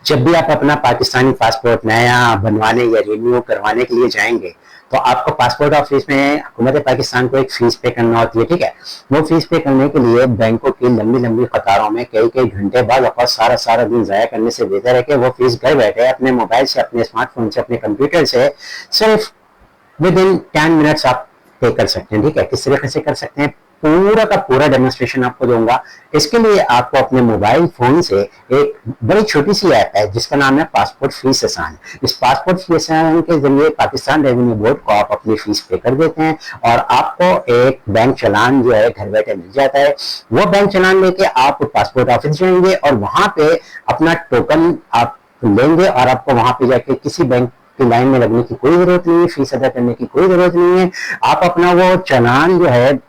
जब भी आप अपना पाकिस्तानी पासपोर्ट नया बनवाने या रिन्यू करवाने के लिए जाएंगे तो आपको पासपोर्ट ऑफिस में हुकूमत पाकिस्तान को एक फीस पे करना होती है, ठीक है। वो फीस पे करने के लिए बैंकों की लंबी लंबी कतारों में कई कई घंटे बाद वापस सारा सारा दिन जाया करने से बेहतर है कि वो फीस घर बैठे अपने मोबाइल से, अपने स्मार्टफोन से, अपने कंप्यूटर से सिर्फ विद इन 10 मिनट्स आप पे कर सकते हैं, ठीक है। किस तरीके से कर सकते हैं, पूरा का पूरा डेमोन्स्ट्रेशन आपको दूंगा। इसके लिए आपको अपने मोबाइल फोन से एक बड़ी छोटी सी ऐप है जिसका नाम है पासपोर्ट फीस आसान। इस पासपोर्ट फीस आसान के जरिए पाकिस्तान रेवेन्यू बोर्ड को आप अपनी फीस पे कर देते हैं और आपको एक बैंक चालान जो है घर बैठे मिल जाता है। वो बैंक चालान लेके आप पासपोर्ट ऑफिस जाएंगे और वहां पे अपना टोकन आप लेंगे और आपको वहां पे जाके किसी बैंक की लाइन में लगने की कोई जरूरत नहीं है, फीस अदा करने की कोई जरूरत नहीं है। आप अपना वो चालान जो है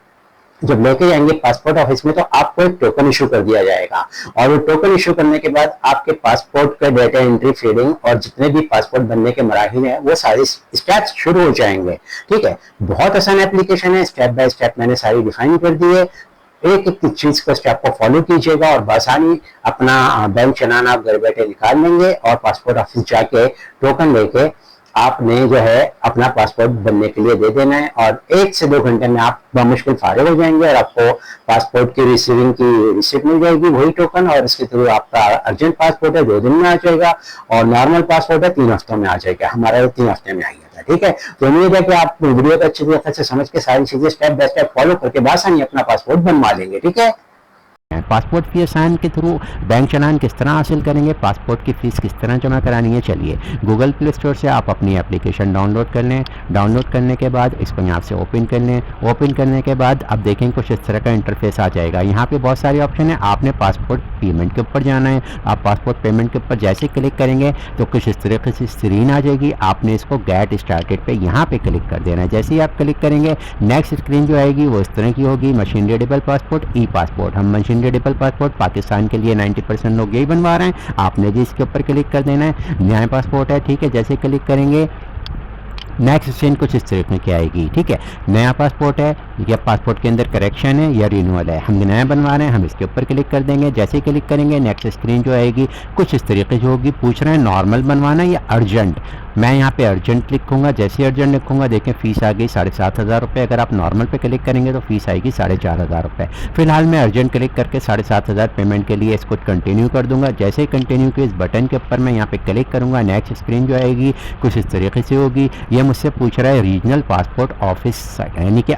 जब लेके जाएंगे पासपोर्ट ऑफिस में तो आपको एक टोकन इशू कर दिया जाएगा और वो टोकन इशू करने के बाद आपके पासपोर्ट का डेटा एंट्री, फीडिंग और जितने भी पासपोर्ट बनने के मराहिल हैं वो सारे स्टेप्स शुरू हो जाएंगे, ठीक है। बहुत आसान एप्लीकेशन है, स्टेप बाय स्टेप मैंने सारी डिफाइन कर दी है। एक एक चीज को स्टेप को फॉलो कीजिएगा और बसानी अपना बैंक चालान आप घर बैठे निकाल लेंगे और पासपोर्ट ऑफिस जाके टोकन लेके आपने जो है अपना पासपोर्ट बनने के लिए दे देना है और 1 से 2 घंटे में आप बमुश्किल फारिग हो जाएंगे और आपको पासपोर्ट की रिसीविंग की रिसिप्ट मिल जाएगी, वही टोकन, और इसके थ्रू आपका अर्जेंट पासपोर्ट है 2 दिन में आ जाएगा और नॉर्मल पासपोर्ट है 3 हफ्तों में आ जाएगा। हमारा 3 हफ्ते में आ गया था, ठीक है। तो उम्मीद है कि आप वीडियो को अच्छी तरीके से समझ के सारी चीजें स्टेप बाय स्टेप फॉलो करके बासानी अपना पासपोर्ट बनवा लेंगे, ठीक है। पासपोर्ट फी आसान के थ्रू बैंक चालान किस तरह हासिल करेंगे, पासपोर्ट की फ़ीस किस तरह जमा करानी है, चलिए गूगल प्ले स्टोर से आप अपनी एप्लीकेशन डाउनलोड कर लें। डाउनलोड करने के बाद इसको यहाँ से ओपन कर लें। ओपन करने के बाद अब देखें कुछ इस तरह का इंटरफेस आ जाएगा। यहाँ पे बहुत सारे ऑप्शन है, आपने पासपोर्ट पेमेंट के ऊपर जाना है। आप पासपोर्ट पेमेंट के ऊपर जैसे क्लिक करेंगे तो कुछ इस तरीके से स्क्रीन आ जाएगी। आपने इसको गेट स्टार्टेड पे यहाँ पे क्लिक कर देना है। जैसे ही आप क्लिक करेंगे नेक्स्ट स्क्रीन जो आएगी वो इस तरह की होगी, मशीन रीडेबल पासपोर्ट, ई पासपोर्ट। हम मशीन रीडेबल पासपोर्ट पाकिस्तान के लिए 90% लोग यही बनवा रहे हैं। आपने भी इसके ऊपर क्लिक कर देना है। नया पासपोर्ट है, ठीक है। जैसे क्लिक करेंगे नेक्स्ट स्क्रीन कुछ इस तरीके की आएगी, ठीक है। नया पासपोर्ट है या पासपोर्ट के अंदर करेक्शन है या रिन्यूअल है, हम नया बनवा रहे हैं, हम इसके ऊपर क्लिक कर देंगे। जैसे ही क्लिक करेंगे नेक्स्ट स्क्रीन जो आएगी कुछ इस तरीके से होगी। पूछ रहे हैं नॉर्मल बनवाना या अर्जेंट, मैं यहाँ पे अर्जेंट लिखूंगा। जैसे अर्जेंट लिखूंगा देखें फीस आ गई 7,500 रुपये। अगर आप नॉर्मल पे क्लिक करेंगे तो फीस आएगी 4,500 रुपये। फिलहाल मैं अर्जेंट क्लिक करके 7,500 पेमेंट के लिए इसको कंटिन्यू कर दूंगा। जैसे ही कंटिन्यू के इस बटन के ऊपर मैं यहाँ पे क्लिक करूँगा नेक्स्ट स्क्रीन जो आएगी कुछ इस तरीके से होगी। ये मुझसे पूछ रहा है रीजनल पासपोर्ट ऑफिस, यानी कि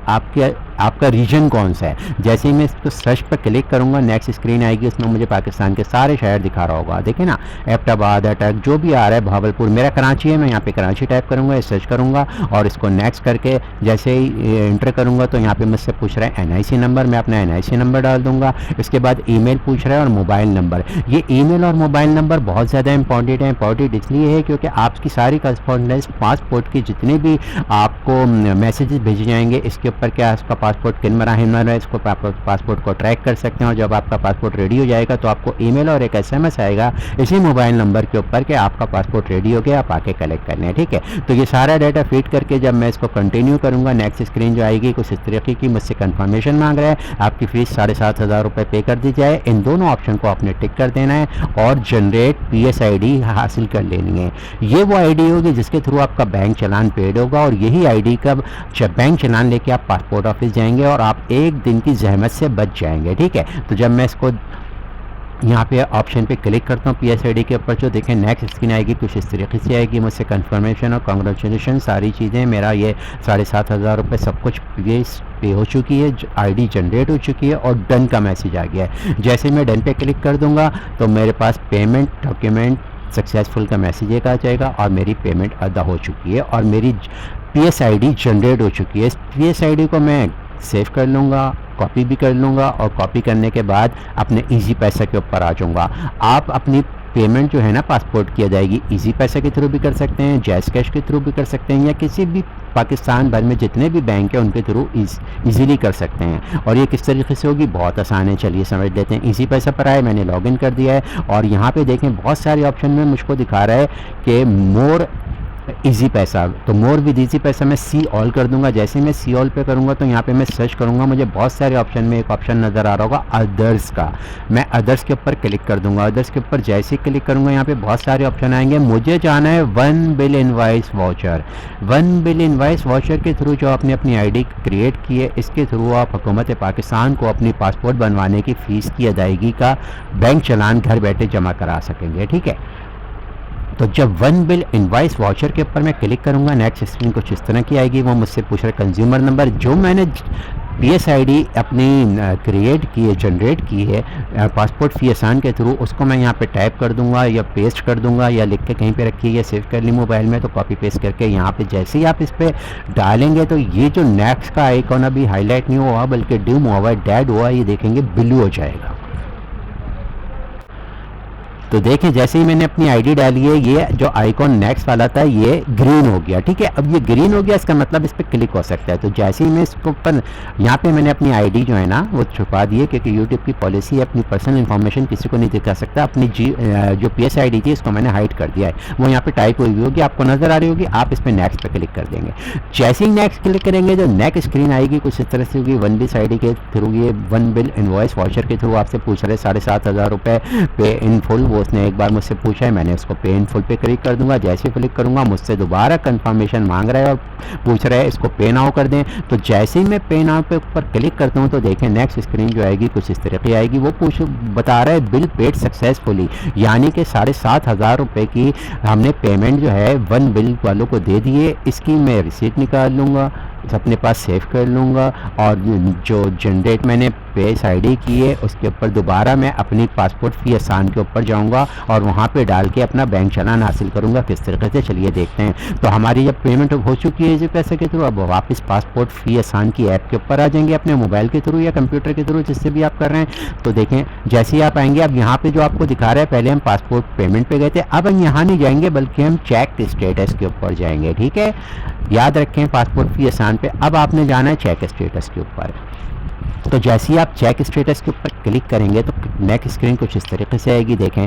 आपका रीजन कौन सा है। जैसे ही मैं इसको सर्च पर क्लिक करूंगा नेक्स्ट स्क्रीन आएगी, उसमें मुझे पाकिस्तान के सारे शहर दिखा रहा होगा। देखिए ना, एबटाबाद, अटक, जो भी आ रहा है, भावलपुर, मेरा कराची है, मैं यहाँ पे कराची टाइप करूँगा, सर्च करूँगा और इसको नेक्स्ट करके जैसे ही एंटर करूँगा तो यहाँ पे मुझसे पूछ रहा है NIC नंबर, मैं अपना NIC नंबर डाल दूँगा। इसके बाद ईमेल पूछ रहा है और मोबाइल नंबर। ये ईमेल और मोबाइल नंबर बहुत ज़्यादा इंपॉर्टेंट है। इंपॉर्टेंट इसलिए है क्योंकि आपकी सारी करस्पॉन्डेंस पासपोर्ट की जितने भी आपको मैसेजेस भेजे जाएंगे इसके ऊपर क्या उसका पासपोर्ट किन मराहिल में है, इसको पासपोर्ट को ट्रैक कर सकते हैं। और जब आपका पासपोर्ट रेडी हो जाएगा तो आपको ईमेल और एक SMS आएगा इसी मोबाइल नंबर के ऊपर कि आपका पासपोर्ट रेडी हो गया, आप आके कलेक्ट करने हैं, ठीक है। तो ये सारा डाटा फीड करके जब मैं इसको कंटिन्यू करूँगा नेक्स्ट स्क्रीन जो आएगी कुछ इस तरीके की मुझसे कंफर्मेशन मांग रहा है, आपकी फ़ीस 7,500 रुपये पे कर दी जाए। इन दोनों ऑप्शन को आपने टिक कर देना है और जनरेट PS ID हासिल कर लेनी है। ये वो ID होगी जिसके थ्रू आपका बैंक चालान पेड होगा और यही ID का बैंक चालान लेके आप पासपोर्ट ऑफिस जाएंगे और आप एक दिन की जहमत से बच जाएंगे, ठीक है। तो जब मैं इसको यहाँ पे ऑप्शन पे क्लिक करता हूँ PS ID के ऊपर जो देखें नेक्स्ट स्क्रीन आएगी कुछ इस तरीके से आएगी। मुझसे कंफर्मेशन और कॉन्ग्रेचुलेशन सारी चीज़ें, मेरा ये 7,500 रुपये सब कुछ पे हो चुकी है, ID जनरेट हो चुकी है और डन का मैसेज आ गया है। जैसे मैं डन पे क्लिक कर दूँगा तो मेरे पास पेमेंट डॉक्यूमेंट सक्सेसफुल का मैसेज एक आ जाएगा और मेरी पेमेंट अदा हो चुकी है और मेरी PS ID जनरेट हो चुकी है। इस PS ID को मैं सेव कर लूँगा, कॉपी भी कर लूँगा और कॉपी करने के बाद अपने इजी पैसा के ऊपर आ जाऊँगा। आप अपनी पेमेंट जो है ना पासपोर्ट की जाएगी इजी पैसा के थ्रू भी कर सकते हैं, जैज़ कैश के थ्रू भी कर सकते हैं या किसी भी पाकिस्तान भर में जितने भी बैंक हैं उनके थ्रू इजीली कर सकते हैं। और ये किस तरीके से होगी बहुत आसान है, चलिए समझ लेते हैं। इजी पैसा पर आए, मैंने लॉगिन कर दिया है और यहाँ पे देखें बहुत सारे ऑप्शन में मुझको दिखा रहा है कि मोर इजी पैसा, तो मोर विद इजी पैसा मैं सी ऑल कर दूंगा। जैसे मैं सी ऑल पे करूंगा तो यहाँ पे मैं सर्च करूंगा, मुझे बहुत सारे ऑप्शन में एक ऑप्शन नज़र आ रहा होगा अदर्स का, मैं अदर्स के ऊपर क्लिक कर दूंगा। अदर्स के ऊपर जैसे ही क्लिक करूंगा यहाँ पे बहुत सारे ऑप्शन आएंगे। मुझे जाना है 1 bill invoice voucher. 1 bill invoice voucher के थ्रू जो आपने अपनी आईडी क्रिएट की है, इसके थ्रू आप हुकूमत पाकिस्तान को अपनी पासपोर्ट बनवाने की फ़ीस की अदायगी का बैंक चालान घर बैठे जमा करा सकेंगे। ठीक है, तो जब 1 बिल इनवॉइस वाउचर के ऊपर मैं क्लिक करूंगा, नेक्स्ट स्क्रीन कुछ इस तरह की आएगी। वो मुझसे पूछ रहा है कंज्यूमर नंबर, जो मैंने PSID अपनी क्रिएट की है, जनरेट की है पासपोर्ट फी आसान के थ्रू, उसको मैं यहाँ पे टाइप कर दूंगा या पेस्ट कर दूंगा या लिख के कहीं पे रखिए या सेव कर ली मोबाइल में, तो कॉपी पेस्ट करके यहाँ पे जैसे ही आप इस पर डालेंगे तो ये जो नेक्स्ट का आइकॉन अभी हाईलाइट नहीं हुआ बल्कि डिम हुआ है, डेड हुआ, ये देखेंगे ब्लू हो जाएगा। तो देखें जैसे ही मैंने अपनी आईडी डाली है, ये जो आइकॉन नेक्स्ट वाला था ये ग्रीन हो गया। ठीक है, अब ये ग्रीन हो गया, इसका मतलब इस पर क्लिक हो सकता है। तो जैसे ही मैं इसको ऊपर यहाँ पे मैंने अपनी आईडी जो है ना वो छुपा दी है, क्योंकि यूट्यूब की पॉलिसी है अपनी पर्सनल इन्फॉर्मेशन किसी को नहीं दिखा सकता। अपनी जो PSID थी इसको मैंने हाइड कर दिया है, वो यहाँ पे टाइप हुई होगी, आपको नजर आ रही होगी। आप इस पर नेक्स्ट पे क्लिक कर देंगे। जैसे ही नेक्स्ट क्लिक करेंगे जो नेक्स्ट स्क्रीन आएगी कुछ इस तरह से होगी। 1 बिल आईडी के थ्रू, ये 1 बिल इनवॉइस वाउचर के थ्रू आपसे पूछ रहे 7,500 रुपये पे इन फुल। वो उसने एक बार मुझसे पूछा है, मैंने उसको पे इन फुल पे क्लिक कर दूंगा। जैसे क्लिक करूंगा मुझसे दोबारा कंफर्मेशन मांग रहा है और पूछ रहा है इसको पे नाउ कर दें। तो जैसे ही मैं पे नाउ पे ऊपर क्लिक करता हूं तो देखें नेक्स्ट स्क्रीन जो आएगी कुछ इस तरह की आएगी। वो बता रहा है बिल पेड सक्सेसफुली, यानी कि 7,500 रुपये की हमने पेमेंट जो है 1 बिल वालों को दे दिए। इसकी मैं रिसीट निकाल लूँगा, अपने पास सेव कर लूँगा और जो जनरेट मैंने PSID की है उसके ऊपर दोबारा मैं अपनी पासपोर्ट फी आसान के ऊपर जाऊँगा और वहाँ पे डाल के अपना बैंक चालान हासिल करूँगा। किस तरीके से, चलिए देखते हैं। तो हमारी जब पेमेंट हो चुकी है इसी पैसे के थ्रू, अब वापस पासपोर्ट फी आसान की ऐप के ऊपर आ जाएंगे अपने मोबाइल के थ्रू या कंप्यूटर के थ्रू, जिससे भी आप कर रहे हैं। तो देखें जैसे ही आप आएंगे, अब यहाँ पे जो आपको दिखा रहा है, पहले हम पासपोर्ट पेमेंट पे गए थे, अब हम यहाँ नहीं जाएंगे बल्कि हम चेक स्टेटस के ऊपर जाएंगे। ठीक है, याद रखें पासपोर्ट फी आसान पे अब आपने जाना है चेक स्टेटस के ऊपर। तो जैसे ही आप चेक स्टेटस के ऊपर क्लिक करेंगे तो नेक्स्ट स्क्रीन कुछ इस तरीके से आएगी। देखें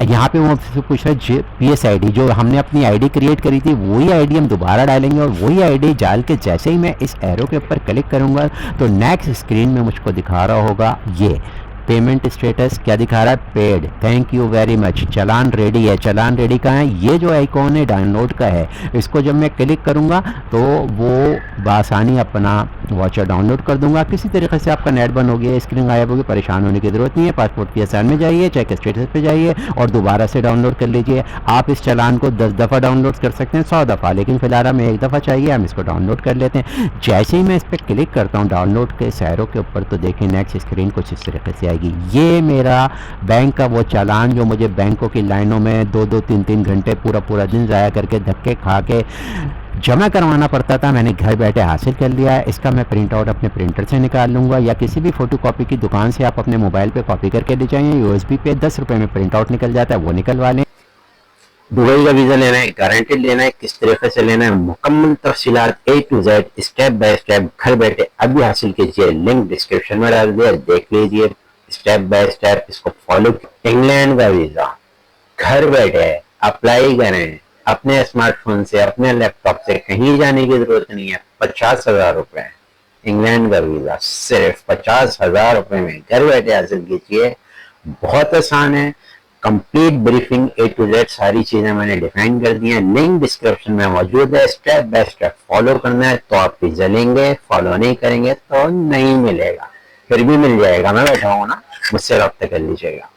यहाँ पे वो पूछ रहा है PSID, जो हमने अपनी आईडी क्रिएट करी थी वही आईडी हम दोबारा डालेंगे और वही आईडी डाल के जैसे ही मैं इस एरो के ऊपर क्लिक करूँगा तो नेक्स्ट स्क्रीन में मुझको दिखा रहा होगा ये पेमेंट स्टेटस क्या दिखा रहा है, paid, thank you very much, challan ready है। चालान रेडी कहाँ है, ये जो आइकॉन है डाउनलोड का है, इसको जब मैं क्लिक करूँगा तो वो बासानी अपना वाउचर डाउनलोड कर दूंगा। किसी तरीके से आपका नेट बंद हो गया, स्क्रीन गायब होगी, परेशान होने की जरूरत नहीं है। पासपोर्ट फी आसान में जाइए, चेक स्टेटस पे जाइए और दोबारा से डाउनलोड कर लीजिए। आप इस चालान को 10 दफ़ा डाउनलोड कर सकते हैं, 100 दफ़ा, लेकिन फिलहाल हमें 1 दफ़ा चाहिए, हम इसको डाउनलोड कर लेते हैं। जैसे ही मैं इस पर क्लिक करता हूँ डाउनलोड के सैरों के ऊपर तो देखिए नेक्स्ट स्क्रीन कुछ इस तरीके से आएगी। ये मेरा बैंक का वो चालान जो मुझे बैंकों की लाइनों में 2-2, 3-3 घंटे पूरा दिन ज़ाया करके धक्के खा के जमा करवाना पड़ता था, मैंने घर बैठे हासिल कर लिया है। इसका मैं प्रिंट आउट अपने प्रिंटर से निकाल लूँगा या किसी भी फोटो कॉपी की दुकान से आप अपने मोबाइल पे कॉपी करके ले जाइए। USB पे 10 रुपये में प्रिंट आउट निकल जाता है, वो निकलवा लें। दुबई का वीज़ा लेना है, गारंटेड लेना है, किस तरीके से लेना है, मुकम्मल तफसीलात A to Z step by step घर बैठे अभी हासिल कीजिए। लिंक डिस्क्रिप्शन में डाल दिया, देख लीजिए स्टेप बाय स्टेप, इसको फॉलो। इंग्लैंड का वीज़ा घर बैठे अप्लाई करें अपने स्मार्टफोन से, अपने लैपटॉप से, कहीं जाने की जरूरत नहीं है। 50,000 रुपए इंग्लैंड का वीज़ा सिर्फ 50,000 रुपए में घर बैठे हासिल कीजिए। बहुत आसान है, complete briefing A to Z सारी चीजें मैंने डिफाइन कर दी हैं, लिंक डिस्क्रिप्शन में मौजूद है। स्टेप बाय स्टेप फॉलो करना है तो आप वीज़ा लेंगे, फॉलो नहीं करेंगे तो नहीं मिलेगा। फिर भी मिल जाएगा, मैं बैठा हूँ ना, मुझसे रब्ता कर लीजिएगा।